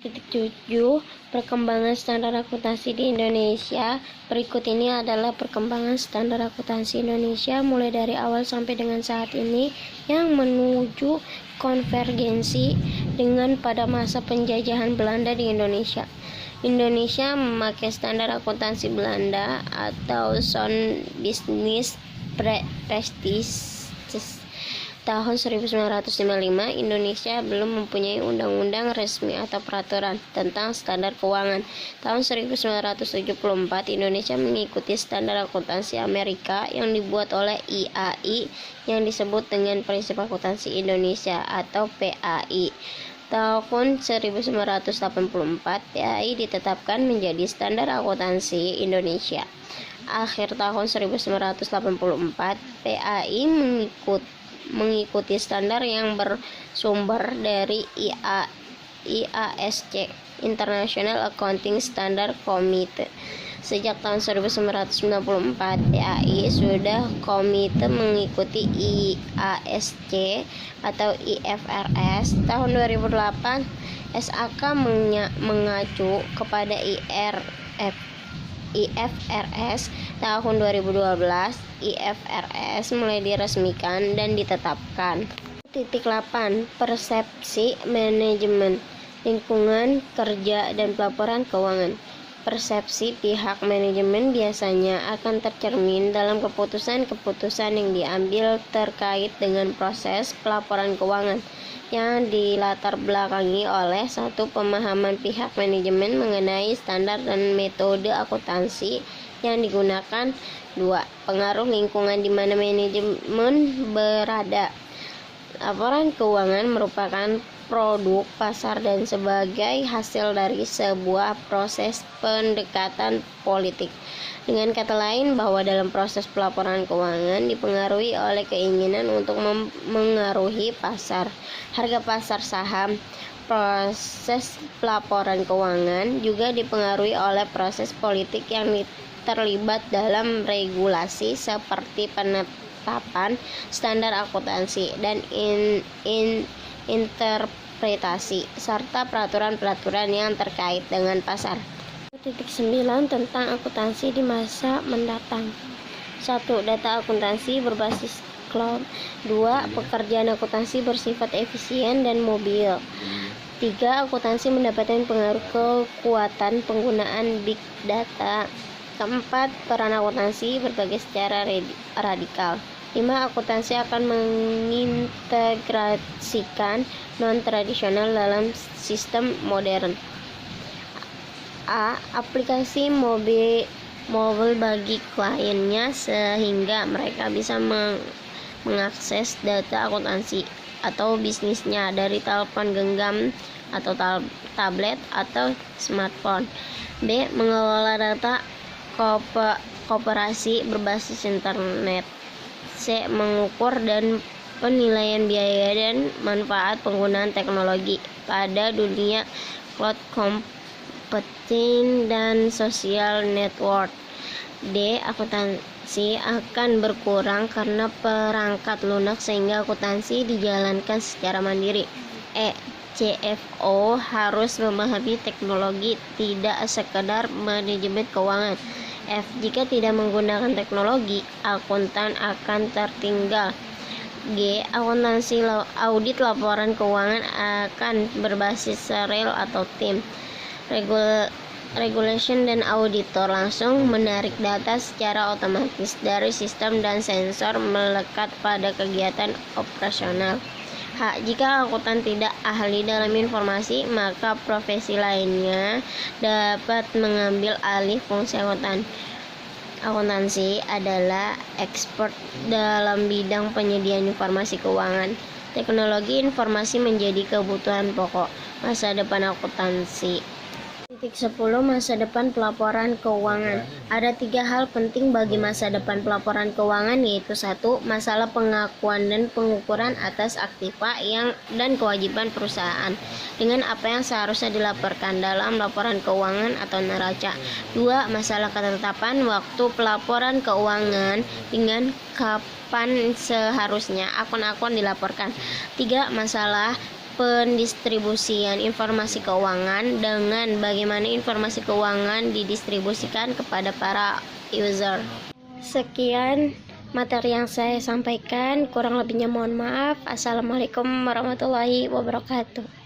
7. Perkembangan standar akuntansi di Indonesia. Berikut ini adalah perkembangan standar akuntansi Indonesia mulai dari awal sampai dengan saat ini yang menuju konvergensi dengan pada masa penjajahan Belanda di Indonesia. Indonesia memakai standar akuntansi Belanda atau Sound Business Practices. Tahun 1955, Indonesia belum mempunyai undang-undang resmi atau peraturan tentang standar keuangan. Tahun 1974, Indonesia mengikuti standar akuntansi Amerika yang dibuat oleh IAI yang disebut dengan Prinsip Akuntansi Indonesia atau PAI. Tahun 1984, PAI ditetapkan menjadi standar akuntansi Indonesia. Akhir tahun 1984, PAI mengikuti standar yang bersumber dari IASC, International Accounting Standard Committee. Sejak tahun 1994, PAI sudah komite mengikuti IASC atau IFRS. Tahun 2008, SAK mengacu kepada IFRS. Tahun 2012, IFRS mulai diresmikan dan ditetapkan. 8. Persepsi manajemen, lingkungan kerja, dan pelaporan keuangan. Persepsi pihak manajemen biasanya akan tercermin dalam keputusan-keputusan yang diambil terkait dengan proses pelaporan keuangan yang dilatar belakangi oleh satu, pemahaman pihak manajemen mengenai standar dan metode akuntansi yang digunakan. 2. Pengaruh lingkungan di mana manajemen berada. Laporan keuangan merupakan produk pasar dan sebagai hasil dari sebuah proses pendekatan politik. Dengan kata lain, bahwa dalam proses pelaporan keuangan dipengaruhi oleh keinginan untuk mengaruhi pasar, harga pasar saham. Proses pelaporan keuangan juga dipengaruhi oleh proses politik yang terlibat dalam regulasi seperti penetapan standar akuntansi dan interpretasi serta peraturan-peraturan yang terkait dengan pasar. 9. Tentang akuntansi di masa mendatang. 1. Data akuntansi berbasis cloud. 2. Pekerjaan akuntansi bersifat efisien dan mobil. 3. Akuntansi mendapatkan pengaruh kekuatan penggunaan big data. 4. Peran akuntansi berbagai secara radikal. 5. Akuntansi akan mengintegrasikan non-tradisional dalam sistem modern. A. Aplikasi mobil bagi kliennya sehingga mereka bisa mengakses data akuntansi atau bisnisnya dari telepon genggam atau tablet atau smartphone. B. Mengelola data koperasi berbasis internet. C. Mengukur dan penilaian biaya dan manfaat penggunaan teknologi pada dunia cloud computing dan social network. D. Akuntansi akan berkurang karena perangkat lunak sehingga akuntansi dijalankan secara mandiri. E. CFO harus memahami teknologi, tidak sekedar manajemen keuangan. F. Jika tidak menggunakan teknologi, akuntan akan tertinggal. G. Akuntansi audit laporan keuangan akan berbasis serial atau tim. Regulation dan auditor langsung menarik data secara otomatis dari sistem dan sensor melekat pada kegiatan operasional. H. Jika akuntan tidak ahli dalam informasi, maka profesi lainnya dapat mengambil alih fungsi akuntan. Akuntansi adalah expert dalam bidang penyediaan informasi keuangan. Teknologi informasi menjadi kebutuhan pokok masa depan akuntansi. 10. Masa depan pelaporan keuangan. Ada 3 hal penting bagi masa depan pelaporan keuangan, yaitu 1. Masalah pengakuan dan pengukuran atas aktiva dan kewajiban perusahaan dengan apa yang seharusnya dilaporkan dalam laporan keuangan atau neraca. 2. Masalah ketetapan waktu pelaporan keuangan dengan kapan seharusnya akun-akun dilaporkan. 3. Masalah pendistribusian informasi keuangan dengan bagaimana informasi keuangan didistribusikan kepada para user. Sekian materi yang saya sampaikan, kurang lebihnya mohon maaf. Assalamualaikum warahmatullahi wabarakatuh.